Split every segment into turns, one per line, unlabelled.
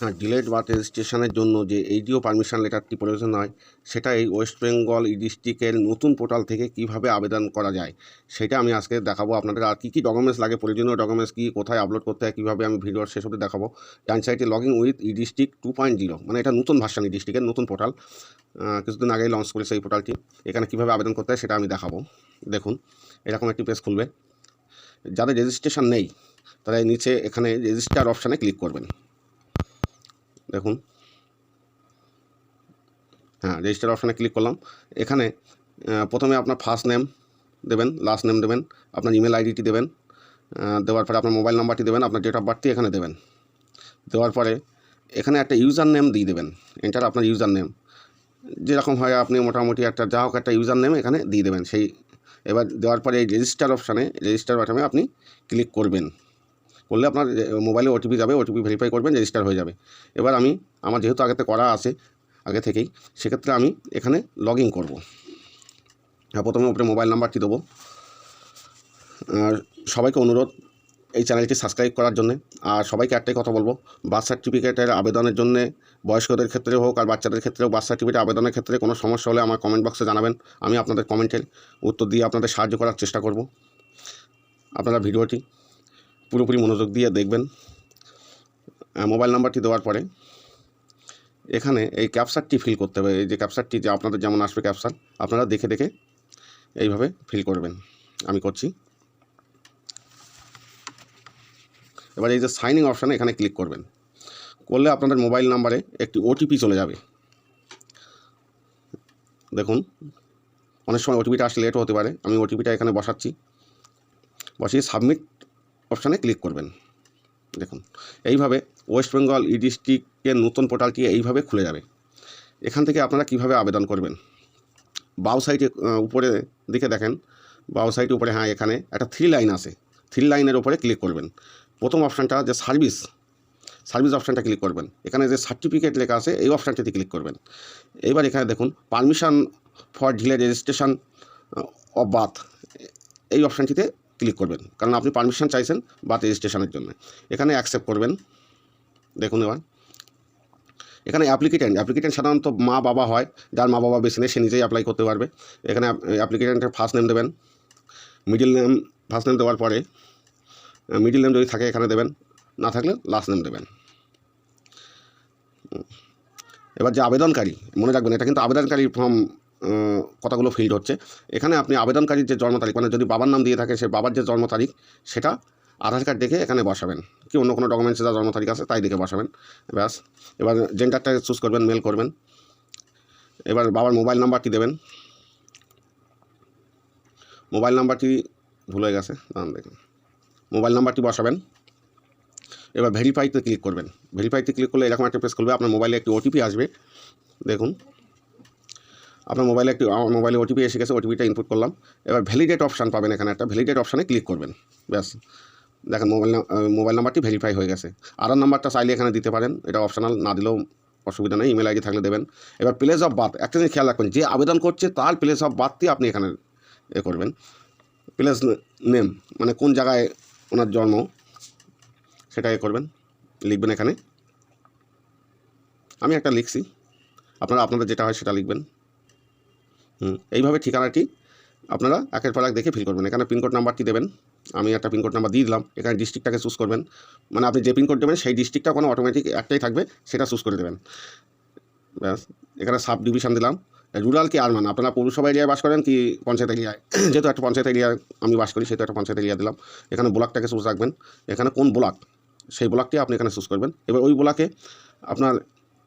হ্যাঁ, delayed birth রেজিস্ট্রেশনের জন্য যে এইডিও পারমিশন লেটারটি প্রয়োজন হয়, সেটা এই ওয়েস্ট বেঙ্গল ডিস্ট্রিক্টের নতুন পোর্টাল থেকে কিভাবে আবেদন করা যায় সেটা আমি আজকে দেখাবো আপনাদের। আর কী কী ডকুমেন্টস লাগে, প্রয়োজনীয় ডকুমেন্টস কী, কোথায় আপলোড করতে হয়, কীভাবে আমি ভিডিওর শেষ অবধি দেখাবো। ডান সাইডে লগ ইন উইথ ডিস্ট্রিক্ট 2.0, মানে এটা নতুন ভার্সান ডিস্ট্রিক্টের নতুন পোর্টাল, কিছুদিন আগেই লঞ্চ করেছে এই পোর্টালটি। এখানে কীভাবে আবেদন করতে হয় সেটা আমি দেখাবো। দেখুন, এরকম একটি পেজ খুলবে। যাদের রেজিস্ট্রেশন নেই তারা নিচে এখানে রেজিস্টার অপশানে ক্লিক করবেন। দেখুন, হ্যাঁ, রেজিস্টার অপশানে ক্লিক করলাম। এখানে প্রথমে আপনার ফার্স্ট নেম দেবেন, লাস্ট নেম দেবেন, আপনার ইমেল আইডিটি দেবেন, দেওয়ার পরে আপনার মোবাইল নাম্বারটি দেবেন, আপনার ডেট অফ বার্থটি এখানে দেবেন। দেওয়ার পরে এখানে একটা ইউজার নেম দিয়ে দেবেন, এন্টার আপনার ইউজার নেম যেরকম হয় আপনি মোটামুটি একটা যা হোক একটা ইউজার নেম এখানে দিয়ে দেবেন। সেই এবার দেওয়ার পরে এই রেজিস্টার অপশানে, রেজিস্টার বাটনে আপনি ক্লিক করবেন। করলে আপনার মোবাইলে ওটিপি যাবে, ওটিপি ভেরিফাই করবেন, রেজিস্টার হয়ে যাবে। এবার আমার যেহেতু আগেতে করা আছে আগে থেকেই, সেক্ষেত্রে আমি এখানে লগ ইন করবো। প্রথমে উপরে মোবাইল নাম্বারটি দেবো। আর সবাইকে অনুরোধ এই চ্যানেলটি সাবস্ক্রাইব করার জন্যে। আর সবাইকে একটাই কথা বলবো, বার্থ সার্টিফিকেটের আবেদনের জন্যে বয়স্কদের ক্ষেত্রে হোক আর বাচ্চাদের ক্ষেত্রেও বার্থ সার্টিফিকেট আবেদনের ক্ষেত্রে কোনো সমস্যা হলে আমার কমেন্ট বক্সে জানাবেন। আমি আপনাদের কমেন্টের উত্তর দিয়ে আপনাদের সাহায্য করার চেষ্টা করব। আপনারা ভিডিওটি পুরোপুরি মনোযোগ দিয়ে দেখবেন। মোবাইল নাম্বারটি দেওয়ার পরে এখানে এই ক্যাপচারটি ফিল করতে হবে। এই যে ক্যাপচারটি, যে আপনাদের যেমন আসবে ক্যাপচার, আপনারা দেখে দেখে এইভাবে ফিল করবেন। আমি করছি। এবার এই যে সাইনিং অপশানে এখানে ক্লিক করবেন। করলে আপনাদের মোবাইল নাম্বারে একটি ওটিপি চলে যাবে। দেখুন, অনেক সময় ওটিপিটা আসলে লেটও হতে পারে। আমি ওটিপিটা এখানে বসাচ্ছি। বসিয়ে সাবমিট অপশানে ক্লিক করবেন। দেখুন, এইভাবে ওয়েস্ট বেঙ্গল ডিস্ট্রিক্টের নতুন পোর্টালটি এইভাবে খুলে যাবে। এখান থেকে আপনারা কিভাবে আবেদন করবেন, বাউ সাইডে উপরে দিকে দেখেন, বাউ সাইডে উপরে, হ্যাঁ, এখানে একটা 3 লাইন আছে। 3 লাইনের উপরে ক্লিক করবেন। প্রথম অপশানটা যে সার্ভিস অপশানটা ক্লিক করবেন। এখানে যে সার্টিফিকেট লেখা আছে এই অপশানটিতে ক্লিক করবেন। এবার এখানে দেখুন permission for delay registration of birth, এই অপশানটিতে ক্লিক করবেন, কারণ আপনি পারমিশন চাইছেন বার্থ রেজিস্ট্রেশনের জন্য। এখানে অ্যাকসেপ্ট করবেন। দেখুন, এবার এখানে অ্যাপ্লিকেটেন্ট সাধারণত মা বাবা হয়, যার মা বাবা বেশি নেই সে নিজেই অ্যাপ্লাই করতে পারবে। এখানে অ্যাপ্লিকেন্টের ফার্স্ট নেম দেবেন, মিডিল নেম, ফার্স্ট নেম দেওয়ার পরে মিডিল নেম যদি থাকে এখানে দেবেন, না থাকলে লাস্ট নেম দেবেন। এবার যে আবেদনকারী, মনে রাখবেন এটা কিন্তু আবেদনকারী ফর্ম, কথাগুলো ফিল্ড হচ্ছে। এখানে আপনি আবেদনকারীর যে জন্ম তারিখ, মানে যদি বাবার নাম দিয়ে থাকে সে বাবার যে জন্ম তারিখ সেটা আধার কার্ড দেখে এখানে বসাবেন, কি অন্য কোনো ডকুমেন্টসে যা জন্ম তারিখ আছে তাই দেখে বসাবেন। ব্যাস। এবার জেন্ডারটা চুজ করবেন, মেল করবেন। এবার বাবার মোবাইল নাম্বারটি দেবেন। মোবাইল নাম্বারটি ভুল হয়ে গেছে, দেখুন, মোবাইল নাম্বারটি বসাবেন। এবার ভেরিফাইতে ক্লিক করবেন। ভেরিফাইতে ক্লিক করলে এরকম একটা পেজ খুলবে। আপনার মোবাইলে একটি ওটিপি আসবে। দেখুন, আপনার মোবাইলে ওটিপি এসে গেছে, ওটিপিটা ইনপুট করলাম। এবার ভ্যালিডেট অপশান পাবেন, এখানে একটা ভ্যালিডেট অপশানে ক্লিক করবেন। ব্যাস, দেখেন মোবাইল নাম্বারটি ভেরিফাই হয়ে গেছে। আধার নাম্বারটা চাইলে এখানে দিতে পারেন, এটা অপশনাল, না দিলেও অসুবিধা নেই। ইমেল আইডি থাকলে দেবেন। এবার প্লেস অফ বার্থ, একটা জিনিস খেয়াল রাখবেন, যে আবেদন করছে তার প্লেস অফ বার্থটি আপনি এখানে করবেন। প্লেস নেম মানে কোন জায়গায় ওনার জন্ম সেটা করবেন, লিখবেন এখানে। আমি একটা লিখছি, আপনাদের যেটা হয় সেটা লিখবেন। এইভাবে ঠিকানাটি আপনারা একের পর এক দেখে ফিল করবেন। এখানে পিনকোড নাম্বারটি দেবেন। আমি একটা পিনকোড নাম্বার দিয়ে দিলাম। এখানে ডিস্ট্রিক্টটাকে চুজ করবেন, মানে আপনি যে পিনকোড দেবেন সেই ডিস্ট্রিক্টটা কোনো অটোমেটিক একটাই থাকবে, সেটা চুজ করে দেবেন। ব্যাস, এখানে সাব ডিভিশন দিলাম। রুরাল কি আরবান, আপনারা পৌরসভা এরিয়ায় বাস করেন কি পঞ্চায়েত এরিয়ায়, যেহেতু একটা পঞ্চায়েত এরিয়ায় আমি বাস করি সেহেতু একটা পঞ্চায়েত এরিয়া দিলাম। এখানে ব্লকটাকে চুজ রাখবেন। এখানে কোন ব্লক সেই ব্লকটি আপনি এখানে চুজ করবেন। এবার ওই ব্লকে আপনার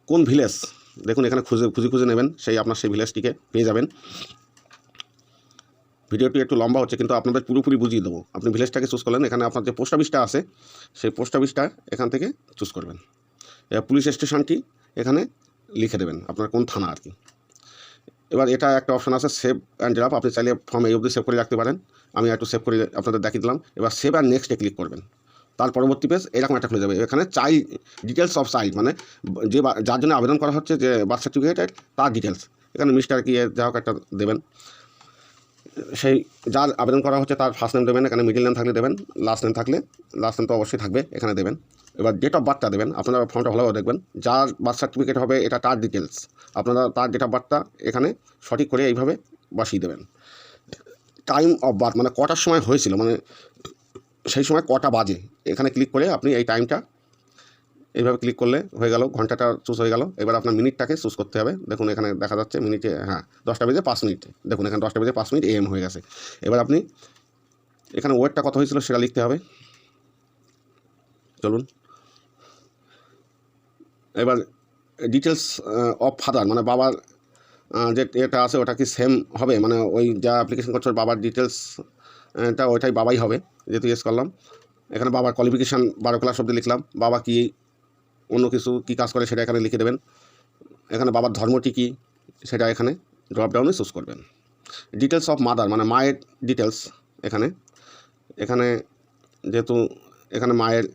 কোন ভিলেজ, দেখুন এখানে খুঁজে নেবেন, সেই আপনার সেই ভিলেজটিকে পেয়ে যাবেন। ভিডিওটি একটু লম্বা হচ্ছে কিন্তু আপনাদের পুরোপুরি বুঝিয়ে দেবো। আপনি ভিলেজটাকে চুজ করলেন, এখানে আপনার যে পোস্ট অফিসটা আছে সেই পোস্ট অফিসটা এখান থেকে চুজ করবেন। এবার পুলিশ স্টেশনটি এখানে লিখে দেবেন, আপনার কোন থানা আর কি। এবার এটা একটা অপশান আছে সেভ অ্যান্ড ড্রপ, আপনি চাইলে ফর্ম এই অবধি সেভ করে রাখতে পারেন। আমি একটু সেভ করে আপনাদের দেখিয়ে দিলাম। এবার সেভ অ্যান্ড নেক্সটে ক্লিক করবেন। তার পরবর্তী পেজ এরকম একটা খুলে যাবে। এখানে চাইল্ড ডিটেলস অফ চাইল্ড, মানে যার জন্য আবেদন করা হচ্ছে যে বার্থ সার্টিফিকেটের তার ডিটেলস, এখানে মিস্টার কি যা হোক একটা দেবেন। সেই যার আবেদন করা হচ্ছে তার ফার্স্ট নেম দেবেন, এখানে মিডিল নেম থাকলে দেবেন, লাস্ট নেম থাকলে লাস্ট নেম তো অবশ্যই থাকবে, এখানে দেবেন। এবার ডেট অফ বার্থটা দেবেন, আপনারা ফর্মটা ভালোভাবে দেখবেন। যার বার্থ সার্টিফিকেট হবে এটা তার ডিটেলস, আপনারা তার ডেট অফ বার্থটা এখানে সঠিক করে এইভাবে বসিয়ে দেবেন। টাইম অফ বার্থ মানে কটার সময় হয়েছিল, মানে সেই সময় কটা বাজে, এখানে ক্লিক করে আপনি এই টাইমটা এইভাবে ক্লিক করলে হয়ে গেল, ঘন্টাটা চুজ হয়ে গেল। এবার আপনার মিনিটটাকে চুজ করতে হবে। দেখুন এখানে দেখা যাচ্ছে মিনিটে, হ্যাঁ 10:05 দেখুন এখানে 10:05 AM হয়ে গেছে। এবার আপনি এখানে ওয়েটটা কত হয়েছিল সেটা লিখতে হবে। চলুন এবার ডিটেলস অফ ফাদার মানে বাবার যে এটা আছে ওটা কি সেম হবে, মানে ওই যা অ্যাপ্লিকেশন করছো বাবার ডিটেলসটা ওইটাই বাবাই হবে, যেহেতু ইয়েস করলাম। এখানে বাবার কোয়ালিফিকেশান 12 ক্লাস অবধি লিখলাম, বাবা কি অন্য কিছু কী কাজ করে সেটা এখানে লিখে দেবেন। এখানে বাবার ধর্মটি কী সেটা এখানে ড্রপডাউনে চুজ করবেন। ডিটেলস অফ মাদার মানে মায়ের ডিটেলস এখানে এখানে যেহেতু এখানে মায়ের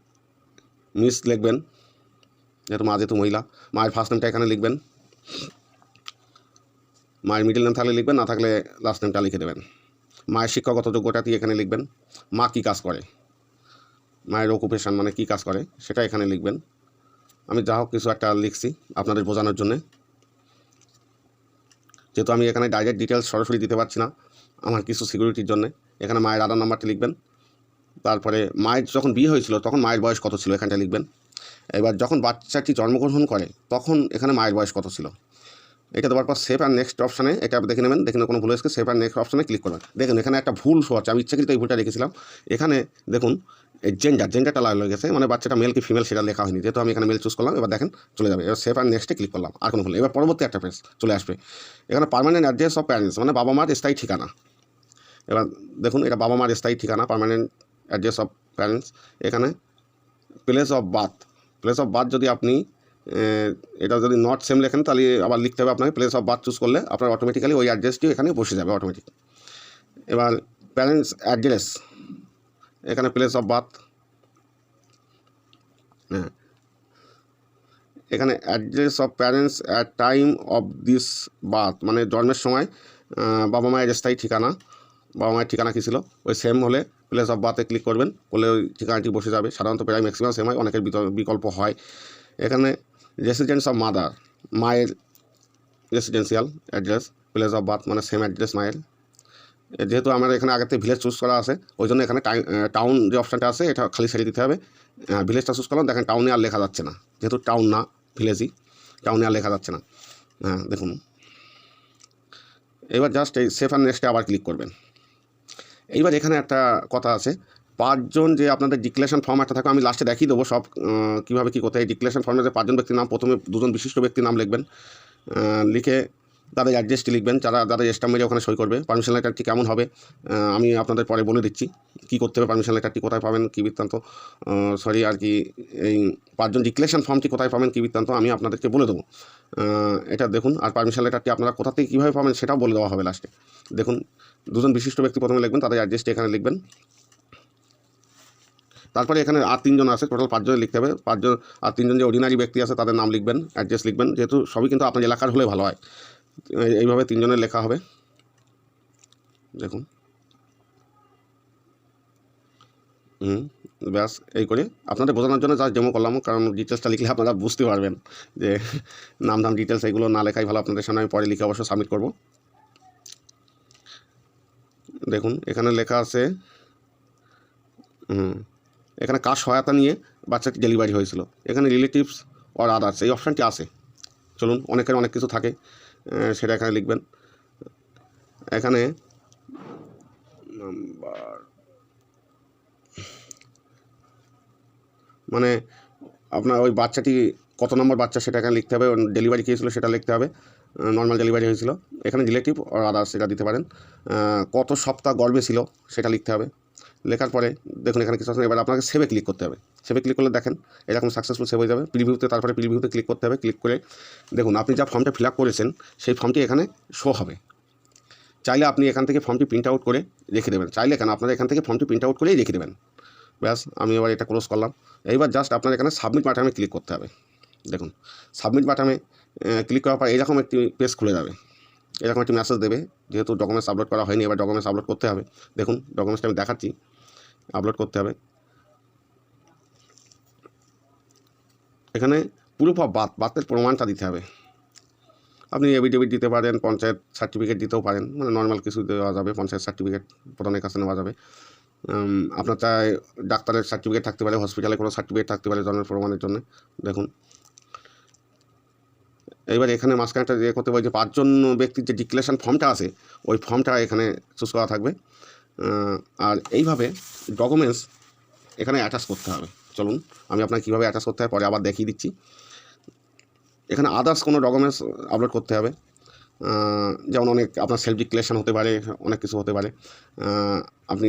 মিস লিখবেন, যেহেতু মা যেহেতু মহিলা, মায়ের ফার্স্ট নেমটা এখানে লিখবেন, মায়ের মিডল নেম থাকলে লিখবেন, না থাকলে লাস্ট নেমটা লিখে দেবেন। মায়ের শিক্ষাগত যোগ্যতাটি এখানে লিখবেন, মা কী কাজ করে, মায়ের অকুপেশান মানে কী কাজ করে সেটা এখানে লিখবেন। আমি যা হোক কিছু একটা লিখছি আপনাদের বোঝানোর জন্যে, যেহেতু আমি এখানে ডাইরেক্ট ডিটেলস সরাসরি দিতে পারছি না আমার কিছু সিকিউরিটির জন্য। এখানে মায়ের আধার নাম্বারটি লিখবেন, তারপরে মায়ের যখন বিয়ে হয়েছিল তখন মায়ের বয়স কত ছিল এখানটা লিখবেন। এবার যখন বাচ্চাটি জন্মগ্রহণ করে তখন এখানে মায়ের বয়স কত ছিল, এটা দেওয়ার পর সেভ আর নেক্সট অপশানে এটা দেখে নেবেন, দেখে কোনো ভুল হয়েছে সেভ আর নেক্সট অপশানে ক্লিক করবেন। দেখুন এখানে একটা ভুল শো হচ্ছে, আমি ইচ্ছাকৃত এই ভুলটা রেখেছিলাম। এখানে দেখুন এই জেন্ডারটা লাল হয়ে গেছে, মানে বাচ্চাটা মেল কি ফিমেল সেটা লেখা হয়নি, যেহেতু আমি এখানে মেল চুজ করলাম। এবার দেখেন চলে যাবে, এবার সেভ আর নেক্সটে ক্লিক করলাম, আর কোনো ভুল। এবার পরবর্তী একটা পেজ চলে আসবে, এখানে পার্মানেন্ট অ্যাড্রেস অফ প্যারেন্টস মানে বাবা মার স্থায়ী ঠিকানা। এবার দেখুন এটা বাবা মার স্থায়ী ঠিকানা, পার্মানেন্ট অ্যাড্রেস অফ প্যারেন্টস। এখানে প্লেস অফ বার্থ যদি আপনি এটা যদি নট সেম লেখেন তাহলে আবার লিখতে হবে আপনাকে প্লেস অফ বার্থ চুজ করলে আপনার অটোমেটিক্যালি ওই অ্যাড্রেসটি এখানে বসে যাবে অটোমেটিক। এবার প্যারেন্টস অ্যাড্রেস এখানে প্লেস অফ বার্থ, হ্যাঁ এখানে address of parents at time of this birth মানে জন্মের সময় বাবা মায়ের স্থায়ী ঠিকানা, বাবা মায়ের ঠিকানা কী ছিল ওই সেম হলে প্লেস অফ বার্থে ক্লিক করবেন, করলে ওই ঠিকানাটি বসে যাবে। সাধারণত প্রায় ম্যাক্সিমাম সেম হয়, অনেকের বিকল্প হয়। এখানে রেসিডেন্স অফ মাদার মায়ের residential address, place of birth মানে সেম অ্যাড্রেস মায়ের। যেহেতু আমার এখানে আগের থেকে ভিলেজ চুজ করা আছে ওই জন্য এখানে টাউন যে অপশানটা আছে এটা খালি ছেড়ে দিতে হবে। ভিলেজটা চুজ করলাম, দেখেন টাউনে আর লেখা যাচ্ছে না, যেহেতু টাউন না ভিলেজই, টাউনে আর লেখা যাচ্ছে না। হ্যাঁ দেখুন এবার জাস্ট এই সেভ আর নেক্সটে আবার ক্লিক করবেন। এইবার এখানে একটা কথা আছে, 5 জন যে আপনাদের ডিক্লারেশন ফর্ম একটা থাকে, আমি লাস্টে দেখিয়ে দেবো সব কীভাবে কী করতে হয়। এই ডিক্লারেশন ফর্মে যে 5 জন ব্যক্তির নাম, প্রথমে 2 জন বিশিষ্ট ব্যক্তির নাম লিখবেন, লিখে তাদের অ্যাড্রেসটি লিখবেন, যাদের স্ট্যাম্প মেরে ওখানে সই করবে। পারমিশন লেটারটি কেমন হবে আমি আপনাদের পরে বলে দিচ্ছি কী করতে হবে, পারমিশন লেটারটি কোথায় পাবেন কী বৃত্তান্ত, সরি আর কি এই 5 জন ডিক্লারেশন ফর্মটি কোথায় পাবেন কী বৃত্তান্ত আমি আপনাদেরকে বলে দেবো। এটা দেখুন, আর পারমিশন লেটারটি আপনারা কোথা থেকে কীভাবে পাবেন সেটাও বলে দেওয়া হবে লাস্টে। দেখুন 2 জন বিশিষ্ট ব্যক্তি প্রথমে লিখবেন, তাদের অ্যাড্রেসটি এখানে লিখবেন। তারপরে এখানে আর 3 জন আছে, টোটাল 5 জনের লিখতে হবে। 5 জন আর 3 জন যে অর্ডিনারি ব্যক্তি আছে তাদের নাম লিখবেন, অ্যাড্রেস লিখবেন, যেহেতু সবই কিন্তু আপনার এলাকার হলে ভালো হয়। এইভাবে 3 জনের লেখা হবে। দেখুন ব্যাস এই করে আপনাদের বোঝানোর জন্য যা ডেমো করলাম, কারণ ডিটেলসটা লিখলে আপনারা বুঝতে পারবেন যে নাম ডিটেলস এগুলো না লেখাই ভালো। আপনাদের সামনে আমি পরে লিখে অবশ্য সাবমিট করব। দেখুন এখানে লেখা আছে এখানে কার সহায়তা নিয়ে বাচ্চাটি ডেলিভারি হয়েছিল, এখানে রিলেটিভস অর আদার্স এই অপশানটি আছে। চলুন অনেকের অনেক কিছু থাকে সেটা এখানে লিখবেন। এখানে নাম্বার মানে আপনার ওই বাচ্চাটি কত নম্বর বাচ্চা সেটা এখানে লিখতে হবে, ডেলিভারি কী ছিল সেটা লিখতে হবে, নর্মাল ডেলিভারি হয়েছিল। এখানে রিলেটিভ আর আদার্স সেটা দিতে পারেন, কত সপ্তাহ গর্ভে ছিল সেটা লিখতে হবে। লেখার পরে দেখুন এখানে কিছু আছে, এবার আপনাকে সেভে ক্লিক করতে হবে। সেভে ক্লিক করলে দেখেন এরকম সাকসেসফুল সেভ হয়ে যাবে। প্রিভিউতে, তারপরে প্রিভিউতে ক্লিক করতে হবে। ক্লিক করে দেখুন আপনি যা ফর্মটা ফিল আপ করেছেন সেই ফর্মটি এখানে শো হবে। চাইলে আপনি এখান থেকে ফর্মটি প্রিন্ট আউট করে রেখে দেবেন, চাইলে কেন আপনারা এখান থেকে ফর্মটি প্রিন্ট আউট করেই রেখে দেবেন। ব্যাস আমি এবার এটা ক্লোজ করলাম। এইবার জাস্ট আপনার এখানে সাবমিট বাটনে ক্লিক করতে হবে। দেখুন সাবমিট বাটনে ক্লিক করার পর এরকম একটি পেজ খুলে যাবে, এরকম একটি মেসেজ দেবে। যেহেতু ডকুমেন্টস আপলোড করা হয়নি, এবার ডকুমেন্টস আপলোড করতে হবে। দেখুন ডকুমেন্টসটা আমি দেখাচ্ছি, আপলোড করতে হবে। এখানে প্রুফ অফ বার্থের প্রমাণটা দিতে হবে। আপনি এফিডেভিট দিতে পারেন, পঞ্চায়েত সার্টিফিকেট দিতেও পারেন, মানে নর্মাল কিছু দেওয়া যাবে, পঞ্চায়েত সার্টিফিকেট প্রধানের কাছে নেওয়া যাবে। আপনার চাই ডাক্তারের সার্টিফিকেট থাকতে পারে, হসপিটালে কোনো সার্টিফিকেট থাকতে পারে জন্মের প্রমাণের জন্য। দেখুন এইবার এখানে মাঝখানে একটা ইয়ে করতে পারে যে 5 জন ব্যক্তির যে ডিক্লারেশন ফর্মটা আছে ওই ফর্মটা এখানে চুজ করা থাকবে। আর এইভাবে ডকুমেন্টস এখানে অ্যাটাচ করতে হবে। চলুন আমি আপনাকে কীভাবে অ্যাটাচ করতে হয় পরে আবার দেখিয়ে দিচ্ছি। এখানে আদার্স কোনো ডকুমেন্টস আপলোড করতে হবে, যেমন অনেক আপনার সেলফ ডিক্লারেশন হতে পারে, অনেক কিছু হতে পারে। আপনি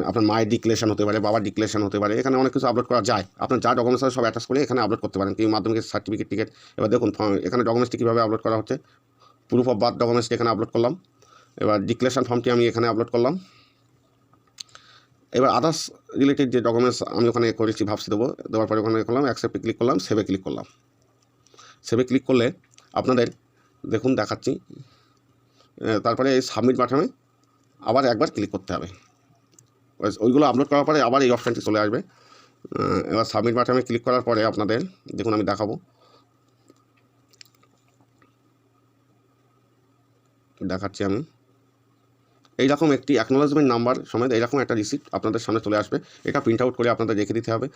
আপনার মায়ের ডিক্লারেশন হতে পারে, বাবার ডিক্লারেশন হতে পারে, এখানে অনেক কিছু আপলোড করা যায়। আপনার যা ডকুমেন্টস আছে সব অ্যাটাচ করে এখানে আপলোড করতে পারেন, কি মাধ্যমিক সার্টিফিকেট টিকেট। এবার দেখুন এখানে ডকুমেন্টসটি কীভাবে আপলোড করা হচ্ছে। প্রুফ অফ বার্থ ডকুমেন্টসটি এখানে আপলোড করলাম। এবার ডিক্লারেশন ফর্মটি আমি এখানে আপলোড করলাম। এবার আদার্স রিলেটেড যে ডকুমেন্টস আমি ওখানে করেছি ভাবছি দেওয়ার পরে ওখানে করলাম অ্যাকসেপ্টে ক্লিক করলাম, সেভে ক্লিক করলাম। সেভে ক্লিক করলে আপনাদের দেখুন দেখাচ্ছি, তারপরে এই সাবমিট বাটনে আবার একবার ক্লিক করতে হবে। ওইগুলো আপলোড করার পরে আবার এই অপশানটি চলে আসবে। এবার সাবমিট বাটনে ক্লিক করার পরে আপনাদের দেখুন আমি দেখাবো, দেখাচ্ছি আমি। এইরকম একটি অ্যাকনোলেজমেন্ট নাম্বার সমেত এইরকম একটা রিসিপ্ট আপনাদের সামনে চলে আসবে। এটা প্রিন্ট আউট করে আপনাদের রেখে দিতে হবে।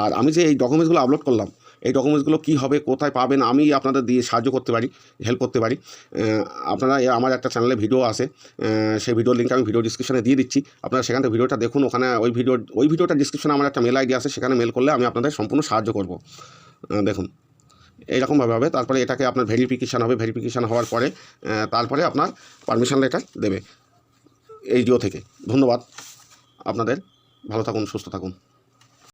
আর আমি যে এই ডকুমেন্টসগুলো আপলোড করলাম, এই ডকুমেন্টসগুলো কী হবে, কোথায় পাবেন, আমি আপনাদের দিয়ে সাহায্য করতে পারি, হেল্প করতে পারি। আপনারা আমার একটা চ্যানেলে ভিডিও আছে, সেই ভিডিওর লিঙ্কটা আমি ভিডিও ডিসক্রিপশনে দিয়ে দিচ্ছি। আপনারা সেখান থেকে ভিডিওটা দেখুন। ওখানে ওই ভিডিওটা ডিসক্রিপশনে আমার একটা মেল আইডি আছে, সেখানে মেল করলে আমি আপনাদের সম্পূর্ণ সাহায্য করব। দেখুন এইরকমভাবে হবে। তারপরে এটাকে আপনার ভেরিফিকেশান হবে। ভেরিফিকেশান হওয়ার পরে তারপরে আপনার পারমিশন লেটার দেবে এই জিও থেকে। ধন্যবাদ আপনাদের, ভালো থাকুন, সুস্থ থাকুন।